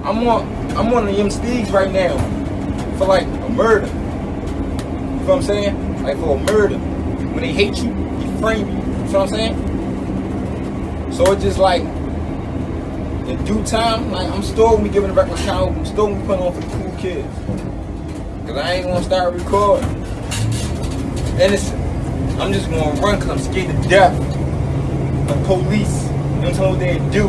I'm on the Steeds right now for like a murder. You know what I'm saying? Like for a murder. When they hate you, they frame you. You know what I'm saying? So it's just like in due time, like I'm still gonna be giving a record count, I'm still gonna be putting on for the cool kids. Cause I ain't gonna start recording. Innocent. I'm just gonna run cause I'm scared to death. The police, they don't tell me what they do.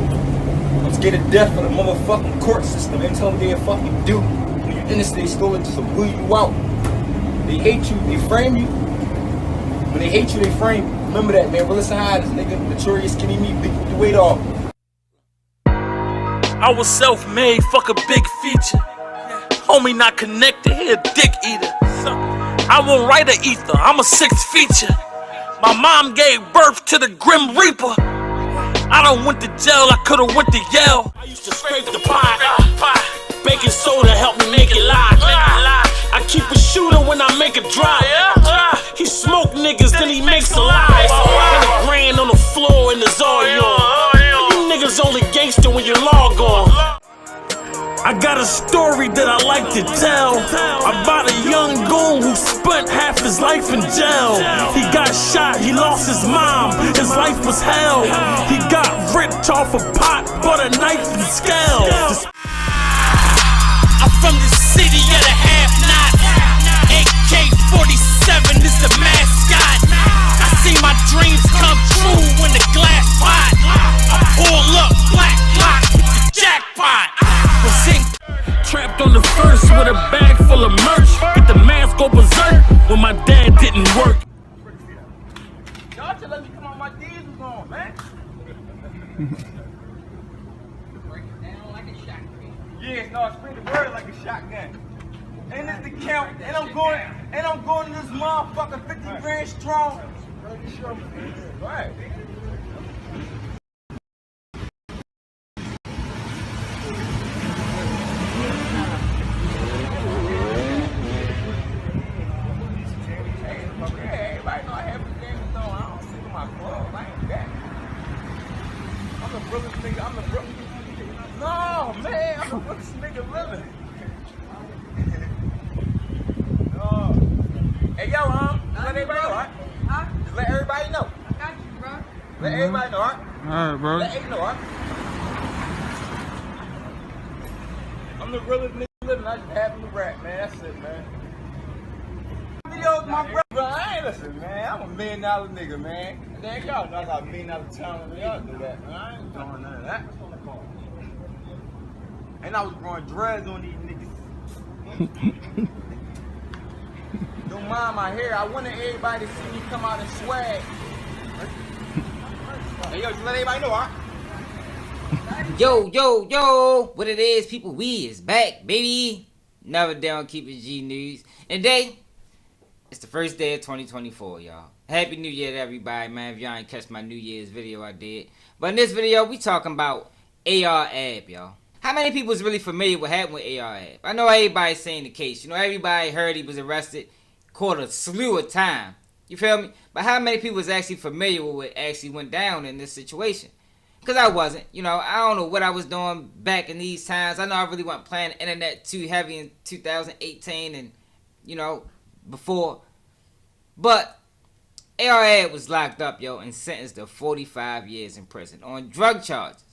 I'm scared to death of the motherfucking court system. They don't tell me what they fucking do. When you're innocent, they still just to blew you out. They hate you, they frame you. When they hate you, they frame you. Remember that, man. Well, listen how this nigga, notorious skinny me, beat your weight off. I was self-made, fuck a big feature. Homie not connected, he a dick eater. I won't write a ether, I'm a sixth feature. My mom gave birth to the Grim Reaper. I done went to jail, I could've went to Yale. I used to scrape the pot. Baking soda helped me make it live. I keep a shooter when I make a drop. He smoke niggas, then he makes a lie. And a grand on the floor in the Zorion. You niggas only gangster when you log on. I got a story that I like to tell about a young goon who spent half his life in jail. He got shot, he lost his mom, his life was hell. He got ripped off a pot, bought a knife and scale. I'm from the city of the half-knot. AK-47 is the mascot. I see my dreams come true when the glass pot. I pull up, black block, the jackpot. Trapped on the first with a bag full of merch. Get the mask go berserk when my dad didn't work. Y'all should let me come on my diesel's on, man. Break it down like a shotgun. Yeah, no, spin the word like a shotgun. And it's the count, and I'm going to this motherfucker 50 grand strong. Right. Everybody know I have the game on. I don't sit in my club. I ain't that. I'm the realest nigga. I'm the realest. No, man. I'm the realest nigga living. No. Hey, yo, let everybody know, right? Huh? Just let everybody know. I got you, bro. Let everybody know, right? Alright, bro. Let everybody know, right? I'm the realest nigga living. I just happen to rap, man. That's it, man. Videos, my brother. I ain't listen, man. I'm a $1 million nigga, man. Damn, y'all know I got $1 million talent. Y'all do that, man. I ain't doing none of that. And I was growing dreads on these niggas. Don't mind my hair. I wanted everybody to see me come out and swag. Hey, yo, just let everybody know, alright? Yo, what it is, people, we is back, baby. Never down, keep it G News. And today, it's the first day of 2024, y'all. Happy New Year to everybody, man. If y'all ain't catch my New Year's video, I did. But in this video, we talking about AR-AB, y'all. How many people is really familiar with what happened with AR-AB? I know everybody's saying the case. You know, everybody heard he was arrested, caught a slew of time. You feel me? But how many people is actually familiar with what actually went down in this situation? Because I wasn't. You know, I don't know what I was doing back in these times. I know I really wasn't playing the internet too heavy in 2018 and, you know, before. But AR-AB was locked up, yo, and sentenced to 45 years in prison on drug charges.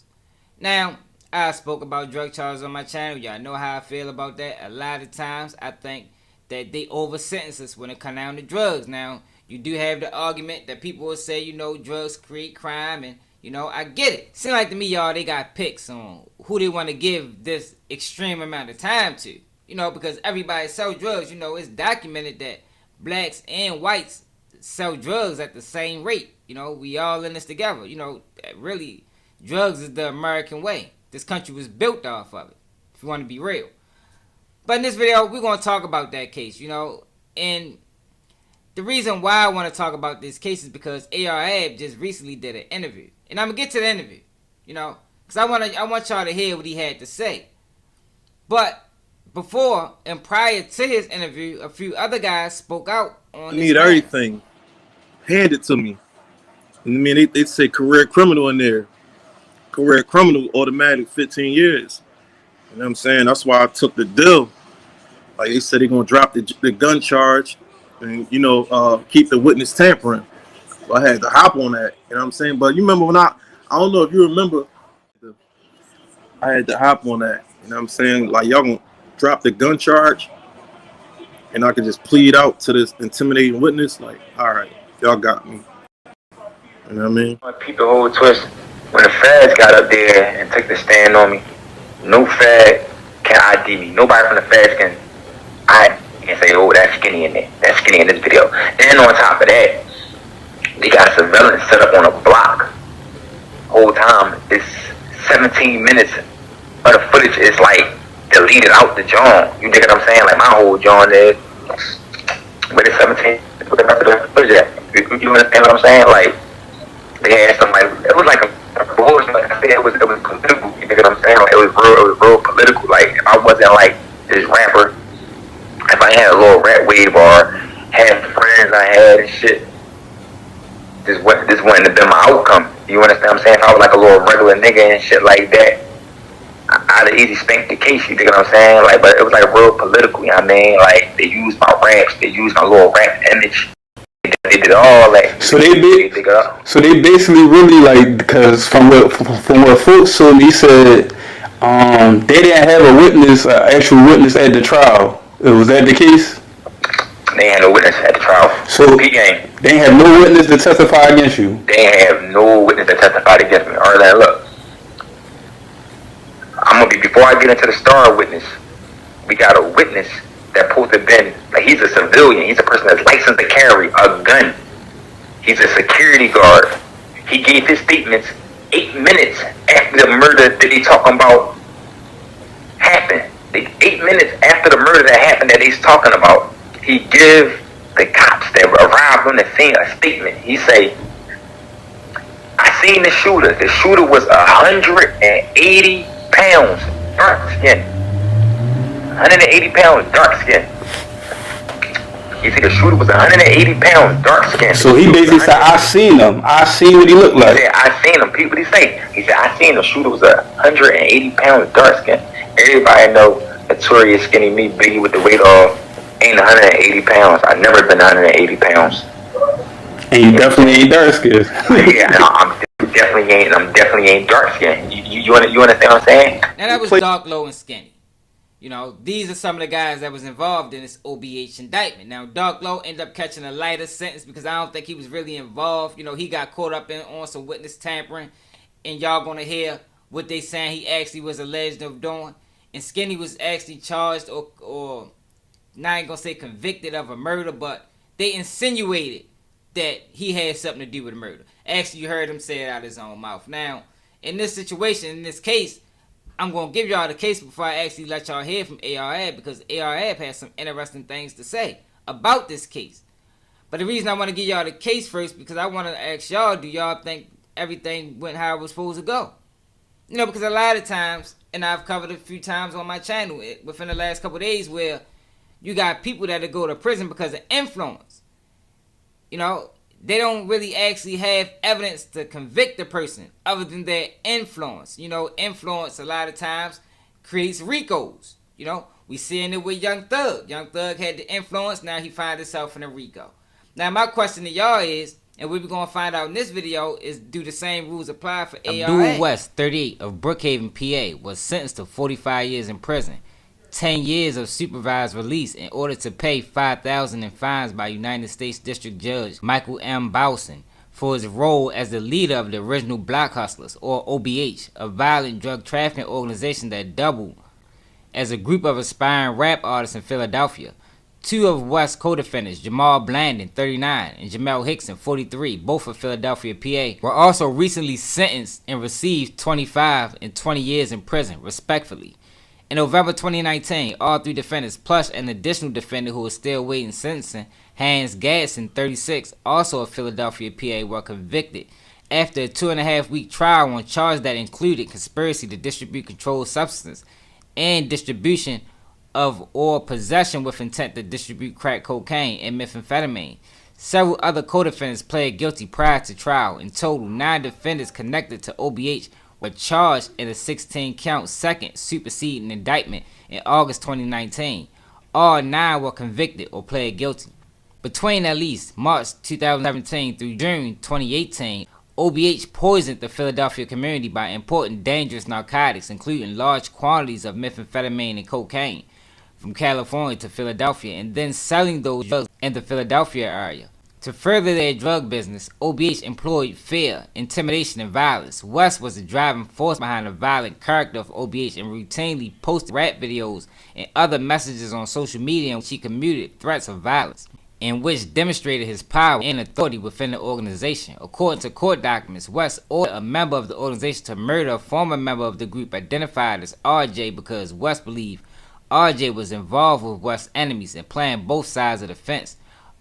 Now, I spoke about drug charges on my channel. Y'all know how I feel about that. A lot of times, I think that they over-sentence us when it comes down to drugs. Now, you do have the argument that people will say, you know, drugs create crime, and, you know, I get it. Seems like to me, y'all, they got picks on who they want to give this extreme amount of time to. You know, because everybody sell drugs. You know, it's documented that blacks and whites sell drugs at the same rate. You know, we all in this together. You know, really, drugs is the American way. This country was built off of it, if you want to be real. But in this video, we're going to talk about that case, you know. And the reason why I want to talk about this case is because AR-AB just recently did an interview. And I'm going to get to the interview, you know, because I want y'all to hear what he had to say. But before and prior to his interview, a few other guys spoke out on this. I need everything handed to me. I mean, they say career criminal in there. Career criminal, automatic 15 years. You know what I'm saying? That's why I took the deal. Like they said, they're gonna drop the gun charge, and keep the witness tampering. So I had to hop on that. You know what I'm saying? But you remember when I don't know if you remember, I had to hop on that. You know what I'm saying? Like y'all gonna drop the gun charge, and I could just plead out to this intimidating witness. Like, all right, y'all got me. You know what I mean? Peep the whole twist. When the feds got up there and took the stand on me, no fed can ID me. Nobody from the feds can say, oh, that's Skinny in there. That's Skinny in this video. And on top of that, they got surveillance set up on a block. Whole time, it's 17 minutes of the footage is like deleted out the joint. You dig what I'm saying? Like my whole joint is, but it's 17. What the footage at? You understand what I'm saying? Like they had somebody. It was like a bullshit. Like I said, it was political. You dig what I'm saying? Like, it was real political. Like if I wasn't like this rapper, if I had a little rap wave or had friends I had and shit, this wouldn't have been my outcome. You understand what I'm saying? If I was like a little regular nigga and shit like that, I'd have easy spanked the case. You dig what I'm saying? Like, but it was like real political. You know what I mean? Like they used my raps, they used my little rap image. They did all that. So they basically really like, because from what folks told me, said they didn't have a witness, actual witness at the trial. Was that the case? They had no witness at the trial. So they didn't have no witness to testify against you. They have no witness that testified against me. Alright, look. Before I get into the star witness, we got a witness that supposed to have been, like he's a civilian, he's a person that's licensed to carry a gun. He's a security guard. He gave his statements 8 minutes after the murder that he talking about happened. 8 minutes after the murder that happened that he's talking about, he give the cops that arrived on the scene a statement. He say, I seen the shooter. The shooter was 180 pounds, dark skin. 180 pounds, dark skin. He said the shooter was 180 pounds, dark skin. So he basically said, I seen him. I seen what he looked like. He said, I seen him. People, what he say? He said, I seen the shooter was 180 pounds, dark skin. Everybody know Notorious Skinny Me, Biggie with the weight of ain't 180 pounds. I've never been 180 pounds. And you definitely ain't dark skinned. Yeah, I'm definitely ain't dark skinned. You understand what I'm saying? Now that was Dark Low and Skinny. You know, these are some of the guys that was involved in this OBH indictment. Now, Dark Low ended up catching a lighter sentence because I don't think he was really involved. You know, he got caught up on some witness tampering. And y'all gonna hear what they saying he actually was alleged of doing. And Skinny was actually charged or not even gonna say convicted of a murder, but they insinuated that he had something to do with the murder. Actually, you heard him say it out of his own mouth. Now, in this situation, in this case, I'm going to give y'all the case before I actually let y'all hear from ARAB, because ARAB has some interesting things to say about this case. But the reason I want to give y'all the case first, because I want to ask y'all, do y'all think everything went how it was supposed to go? You know, because a lot of times, and I've covered it a few times on my channel within the last couple of days, where you got people that go to prison because of influence. You know, they don't really actually have evidence to convict the person other than their influence. You know, influence a lot of times creates RICOs. You know, we seeing it with Young Thug. Young Thug had the influence, now he finds himself in a RICO. Now my question to y'all is, and we're going to find out in this video, is do the same rules apply for ARA? Abdul West, 38, of Brookhaven, PA, was sentenced to 45 years in prison. 10 years of supervised release in order to pay $5,000 in fines by United States District Judge Michael M. Bowson for his role as the leader of the original Block Hustlers, or OBH, a violent drug trafficking organization that doubled as a group of aspiring rap artists in Philadelphia. Two of West's co-defendants, Jamal Blandon, 39, and Jamel Hickson, 43, both of Philadelphia, PA, were also recently sentenced and received 25 and 20 years in prison, respectively. In November 2019, all three defendants, plus an additional defendant who is still waiting sentencing, Hans Gadsden, 36, also of Philadelphia, PA, were convicted after a 2.5-week trial on charges that included conspiracy to distribute controlled substance and distribution of or possession with intent to distribute crack cocaine and methamphetamine. Several other co-defendants pled guilty prior to trial. In total, 9 defendants connected to OBH were charged in a 16-count second superseding indictment in August 2019. All 9 were convicted or pled guilty. Between at least March 2017 through June 2018, OBH poisoned the Philadelphia community by importing dangerous narcotics, including large quantities of methamphetamine and cocaine, from California to Philadelphia, and then selling those drugs in the Philadelphia area. To further their drug business, OBH employed fear, intimidation, and violence. West was the driving force behind the violent character of OBH and routinely posted rap videos and other messages on social media in which he commuted threats of violence, in which demonstrated his power and authority within the organization. According to court documents, West ordered a member of the organization to murder a former member of the group identified as RJ because West believed RJ was involved with West's enemies and playing both sides of the fence.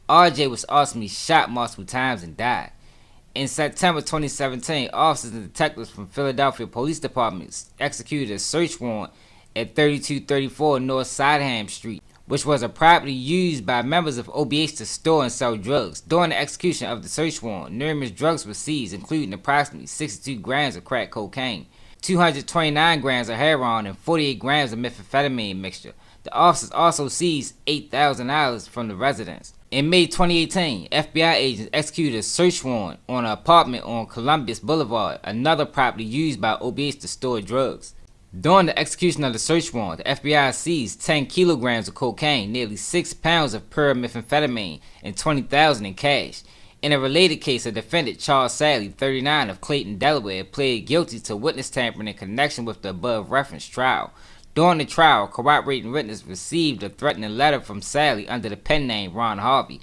RJ was ultimately shot multiple times and died. In September 2017, officers and detectives from Philadelphia Police Department executed a search warrant at 3234 North Sydenham Street, which was a property used by members of OBH to store and sell drugs. During the execution of the search warrant, numerous drugs were seized, including approximately 62 grams of crack cocaine, 229 grams of heroin, and 48 grams of methamphetamine mixture. The officers also seized $8,000 from the residence. In May 2018, FBI agents executed a search warrant on an apartment on Columbus Boulevard, another property used by OBH to store drugs. During the execution of the search warrant, the FBI seized 10 kilograms of cocaine, nearly 6 pounds of pure methamphetamine, and $20,000 in cash. In a related case, a defendant, Charles Sally, 39, of Clayton, Delaware, pled guilty to witness tampering in connection with the above referenced trial. During the trial, corroborating witness received a threatening letter from Sally under the pen name Ron Harvey,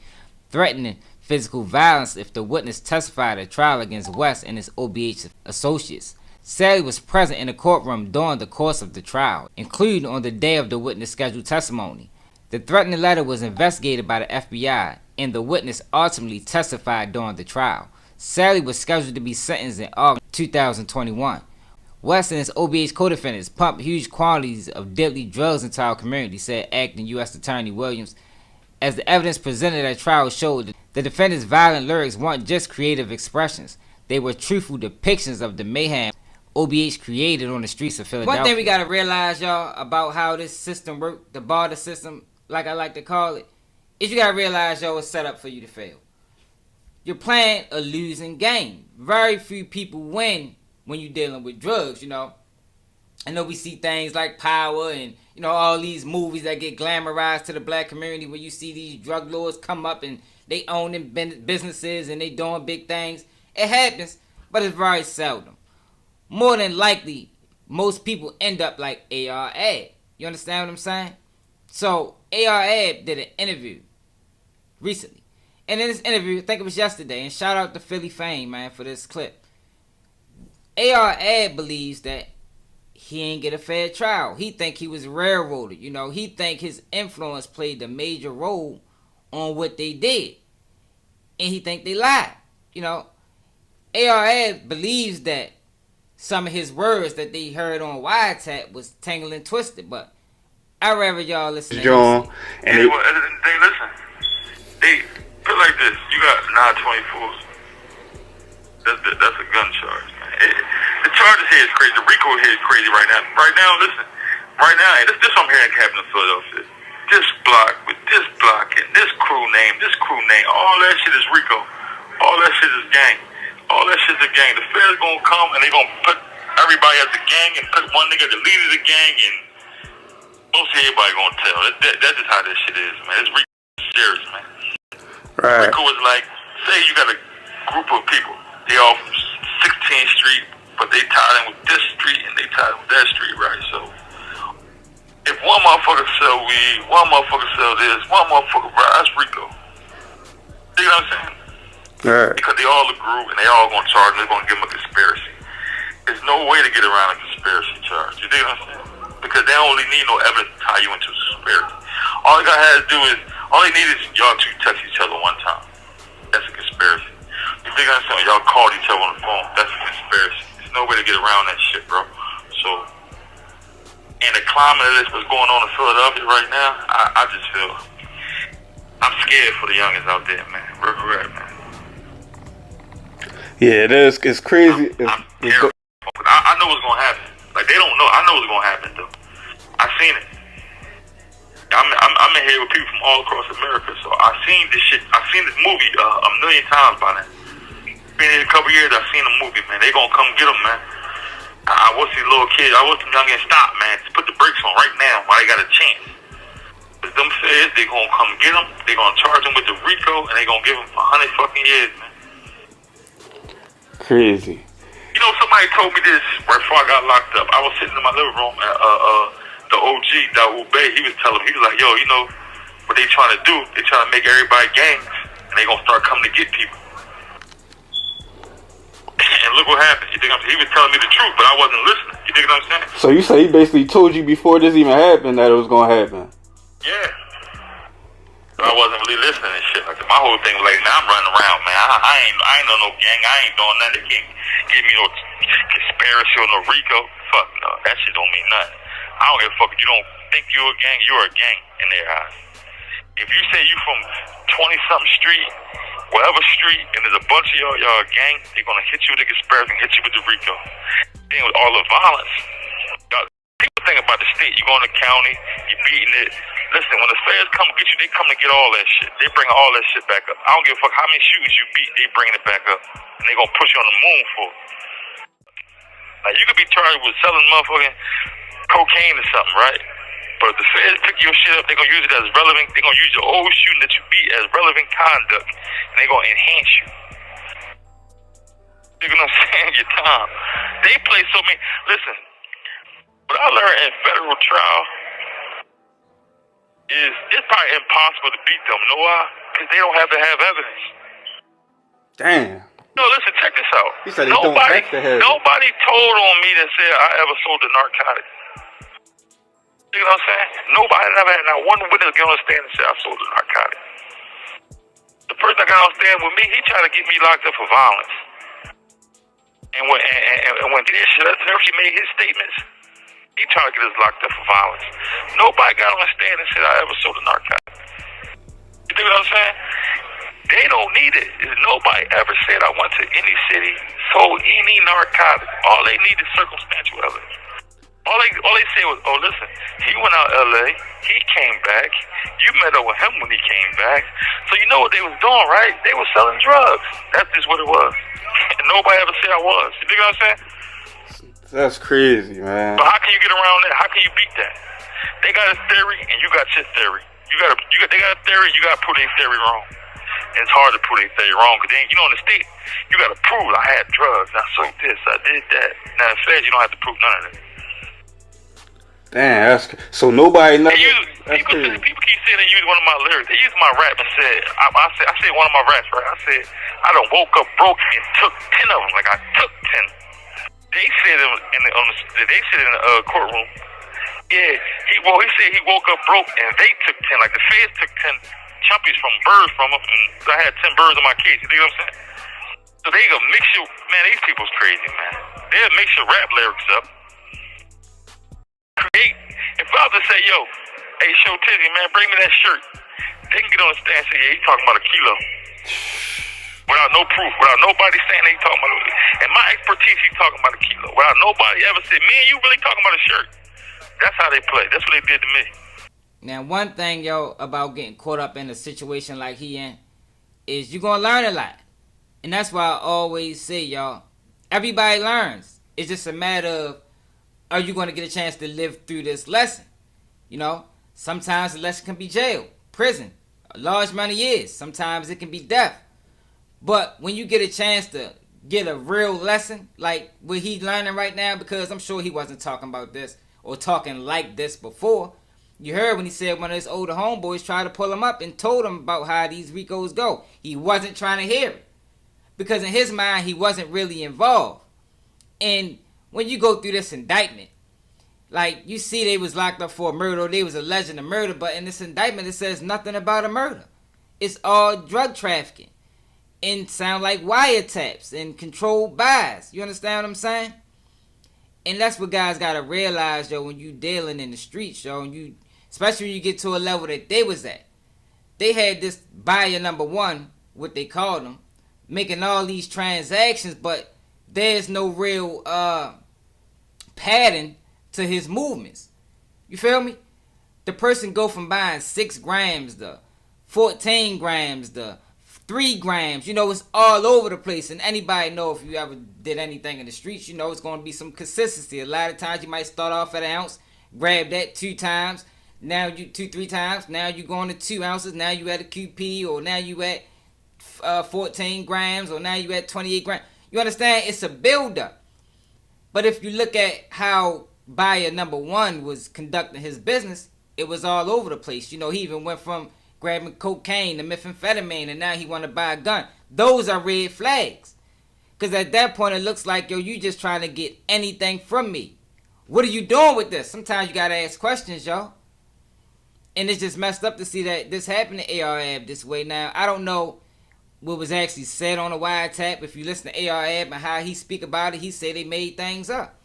threatening physical violence if the witness testified at trial against West and his OBH associates. Sally was present in the courtroom during the course of the trial, including on the day of the witness' scheduled testimony. The threatening letter was investigated by the FBI, and the witness ultimately testified during the trial. Sally was scheduled to be sentenced in August 2021. West and his OBH co-defendants pumped huge quantities of deadly drugs into our community, said acting U.S. Attorney Williams. As the evidence presented at trial showed, the defendants' violent lyrics weren't just creative expressions. They were truthful depictions of the mayhem OBH created on the streets of Philadelphia. One thing we gotta realize, y'all, about how this system works, the barter system, like I like to call it, is you gotta realize, y'all, it's set up for you to fail. You're playing a losing game. Very few people win when you're dealing with drugs, you know. I know we see things like Power and, you know, all these movies that get glamorized to the black community where you see these drug lords come up and they own them businesses and they doing big things. It happens, but it's very seldom. More than likely, most people end up like A.R. Ab. You understand what I'm saying? So, A.R. Ab did an interview recently. And in this interview, I think it was yesterday, and shout out to Philly Fame, man, for this clip. A.R. Ab believes that he ain't get a fair trial. He think he was railroaded. You know, he think his influence played a major role on what they did. And he think they lied. You know, A.R. Ab believes that some of his words that they heard on Wiretap was tangled and twisted, but I'd rather y'all listen to John. And they listen. They put like this. You got 924s. That's a gun charge, man. The charges here is crazy. The RICO here is crazy right now. Right now, listen. Right now, this I'm hearing happening in Philadelphia. This block with this block and this crew name, all that shit is RICO. All that shit is gang. All that shit's a gang. The feds gonna come and they gonna put everybody as a gang and put one nigga the leader of the gang and most everybody gonna tell. That's just how this shit is, man. It's RICO serious, man. Right. RICO is like, say you got a group of people. They all from 16th Street, but they tied in with this street and they tied in with that street, right? So if one motherfucker sell weed, one motherfucker sell this, one motherfucker that's RICO. You know what I'm saying? Right. Because they all a group and they all gonna charge them, they're gonna give them a conspiracy. There's no way to get around a conspiracy charge. You dig what I'm saying? Because they don't really need no evidence to tie you into a conspiracy. All they gotta have to do is, all they need is y'all two touch each other one time. That's a conspiracy. You dig what I'm saying? Y'all called each other on the phone. That's a conspiracy. There's no way to get around that shit, bro. So, in the climate of this, what's going on in Philadelphia right now, I just feel, I'm scared for the youngins out there, man. Real, man. Yeah, it is. It's crazy. I'm terrified. I know what's gonna happen. Like they don't know. I know what's gonna happen though. I seen it. I'm in here with people from all across America, so I seen this shit. I seen this movie a million times by now. Been here a couple years. I seen the movie, man. They gonna come get them, man. I watch these little kids. I watch them youngins stop, man. Just put the brakes on right now while they got a chance. Cause them says they gonna come get them. They gonna charge them with the RICO, and they gonna give them 100 fucking years, man. Crazy. You know, somebody told me this right before I got locked up. I was sitting in my living room, and the OG, Dawood Bey, he was telling me, he was like, yo, you know, what they trying to do, they trying to make everybody gangs, and they gonna start coming to get people. And look what happened. You think he was telling me the truth, but I wasn't listening. You think what I'm saying? So you say he basically told you before this even happened that it was gonna happen? Yeah. I wasn't really listening and shit. Like my whole thing was like, man, I'm running around, man. I ain't no gang. I ain't doing nothing. They can't give me no conspiracy or no RICO. Fuck no, that shit don't mean nothing. I don't give a fuck if you don't think you're a gang. You're a gang in their eyes. If you say you from 20-something street, whatever street, and there's a bunch of y'all a gang, they're gonna hit you with the conspiracy and hit you with the RICO. Then with all the violence, people think about the state. You go in the county, you beating it. Listen, when the feds come get you, they come to get all that shit. They bring all that shit back up. I don't give a fuck how many shootings you beat, they bringing it back up. And they gonna push you on the moon for it. Like, you could be charged with selling motherfucking cocaine or something, right? But if the feds pick your shit up, they gonna use it as relevant. They gonna use your old shooting that you beat as relevant conduct. And they gonna enhance you. You know what I'm saying? Your time. They play so many. Listen, what I learned in federal trial is it's probably impossible to beat them. You know why? Because they don't have to have evidence. Damn. No, listen, check this out. He said they don't have to have it. Nobody told on me that said I ever sold a narcotic. You know what I'm saying? Nobody never had not one witness get on the stand and say I sold a narcotic. The person that got on the stand with me, he tried to get me locked up for violence. And when he made his statements, he tried to get us locked up for violence. Nobody got on the stand and said I ever sold a narcotic. You know what I'm saying? They don't need it. Nobody ever said I went to any city, sold any narcotic. All they need is circumstantial evidence. All they said was, oh, listen, he went out L.A., he came back, you met up with him when he came back. So you know what they was doing, right? They was selling drugs. That's just what it was. And nobody ever said I was. You know what I'm saying? That's crazy, man. But how can you get around that? How can you beat that? They got a theory, and you got your theory. They got a theory, you got to prove their theory wrong. And it's hard to prove their theory wrong, because then, you know, in the state, you got to prove I had drugs, I sold this, I did that. Now, in feds, you don't have to prove none of that. Damn, so nobody knows. People keep saying they use one of my lyrics. They used my rap and said, I said one of my raps, right? I said, I done woke up broke and took 10 of them, like I took 10. They said in the courtroom, yeah, he said he woke up broke and they took 10, like the feds took 10 chumpies from birds from him, and I had 10 birds in my case. You know what I'm saying? So they gonna mix your, man, these people's crazy, man. They'll mix your rap lyrics up. If I was to say, yo, hey, Show Tizzy, man, bring me that shirt, they can get on the stand and say, yeah, he's talking about a kilo. Without no proof, without nobody saying he's talking about it. And my expertise, he's talking about a kilo. Without nobody ever said, man, you really talking about a shirt. That's how they play. That's what they did to me. Now, one thing, yo, about getting caught up in a situation like he in, is you're going to learn a lot. And that's why I always say, y'all, everybody learns. It's just a matter of, are you going to get a chance to live through this lesson? You know, sometimes the lesson can be jail, prison, a large amount of years. Sometimes it can be death. But when you get a chance to get a real lesson, like what he's learning right now, because I'm sure he wasn't talking about this or talking like this before. You heard when he said one of his older homeboys tried to pull him up and told him about how these RICOs go. He wasn't trying to hear it. Because in his mind, he wasn't really involved. And when you go through this indictment, like you see they was locked up for a murder, or they was alleging a murder, but in this indictment it says nothing about a murder. It's all drug trafficking. And sound like wiretaps and controlled buys. You understand what I'm saying? And that's what guys gotta realize, yo, when you dealing in the streets, yo, and you, especially when you get to a level that they was at. They had this buyer number one, what they called them, making all these transactions, but there's no real pattern to his movements. You feel me? The person go from buying 6 grams to 14 grams to 3 grams. You know, it's all over the place. And anybody know, if you ever did anything in the streets, you know it's going to be some consistency. A lot of times you might start off at an ounce, grab that 2 times, now you 2-3 times, now you going to 2 ounces, now you at a QP, or now you at 14 grams, or now you at 28 grams. You understand? It's a build-up. But if you look at how buyer number 1 was conducting his business, it was all over the place. You know, he even went from grabbing cocaine to methamphetamine, and now he want to buy a gun. Those are red flags. Because at that point, it looks like, yo, you just trying to get anything from me. What are you doing with this? Sometimes you got to ask questions, y'all. And it's just messed up to see that this happened to AR-Ab this way. Now, I don't know what was actually said on the wiretap. If you listen to AR-Ab and how he speak about it, he said they made things up.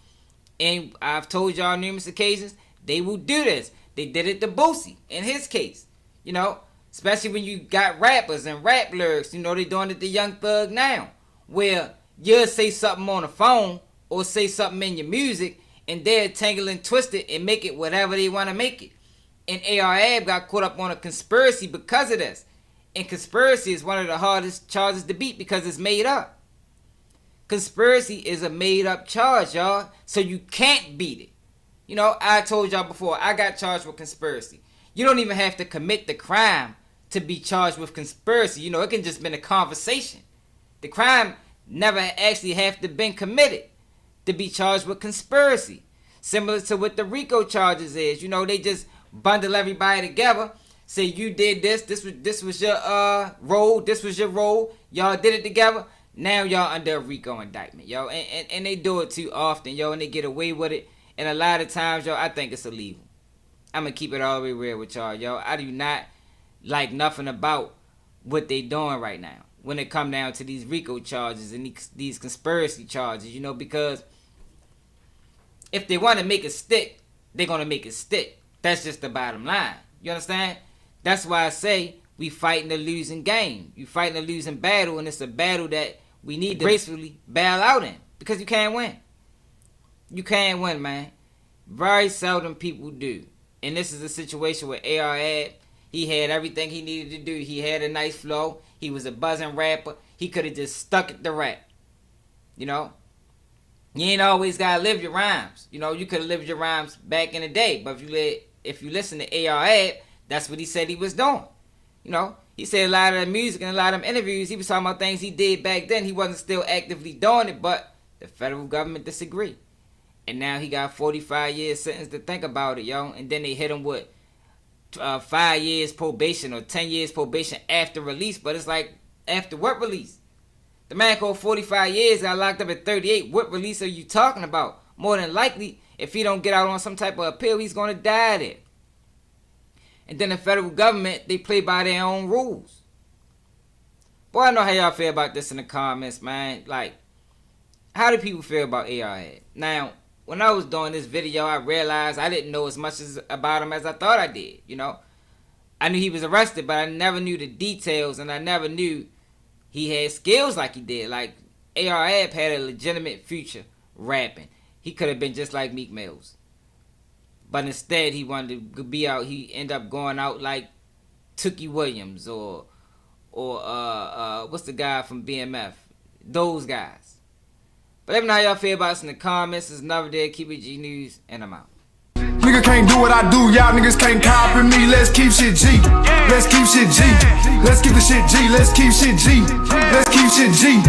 And I've told y'all on numerous occasions, they will do this. They did it to Boosie in his case. You know, especially when you got rappers and rap lyrics. You know, they doing it to Young Thug now. Where you'll say something on the phone or say something in your music, and they'll tangle and twist it and make it whatever they want to make it. And AR-Ab got caught up on a conspiracy because of this. And conspiracy is one of the hardest charges to beat because it's made up. Conspiracy is a made up charge, y'all. So you can't beat it. You know, I told y'all before, I got charged with conspiracy. You don't even have to commit the crime to be charged with conspiracy. You know, it can just been a conversation. The crime never actually have to been committed to be charged with conspiracy. Similar to what the RICO charges is. You know, they just bundle everybody together. Say you did this. This was your role. This was your role. Y'all did it together. Now y'all under a RICO indictment, yo. And they do it too often, yo. And they get away with it. And a lot of times, yo, I think it's illegal. I'm going to keep it all the way real with y'all, yo. I do not like nothing about what they doing right now when it come down to these RICO charges and these conspiracy charges, you know, because if they want to make it stick, they're going to make it stick. That's just the bottom line. You understand? That's why I say we fighting a losing game. You fighting a losing battle, and it's a battle that we need to gracefully bail out in because you can't win. You can't win, man. Very seldom people do. And this is a situation where AR-Ab, he had everything he needed to do. He had a nice flow. He was a buzzing rapper. He could have just stuck at the rap. You know? You ain't always got to live your rhymes. You know, you could have lived your rhymes back in the day. But if you listen to AR-Ab, that's what he said he was doing. You know? He said a lot of the music and a lot of them interviews, he was talking about things he did back then. He wasn't still actively doing it, but the federal government disagreed. And now he got 45 years sentence to think about it, yo. And then they hit him with 5 years probation or 10 years probation after release. But it's like, after what release? The man called 45 years, got locked up at 38. What release are you talking about? More than likely, if he don't get out on some type of appeal, he's going to die there. And then the federal government, they play by their own rules. Boy, I know how y'all feel about this in the comments, man. Like, how do people feel about AR-Ab? Now, when I was doing this video, I realized I didn't know as much about him as I thought I did, you know. I knew he was arrested, but I never knew the details, and I never knew he had skills like he did. Like, AR-Ab had a legitimate future rapping. He could have been just like Meek Mills. But instead, he wanted to be out. He ended up going out like Tookie Williams or what's the guy from BMF? Those guys. But let me know how y'all feel about us in the comments. It's another day. Keep it G News, and I'm out. Nigga can't do what I do, y'all niggas can't copy me. Let's keep shit G. Let's keep shit G. Let's keep the shit G. Let's keep shit G. Let's keep shit G.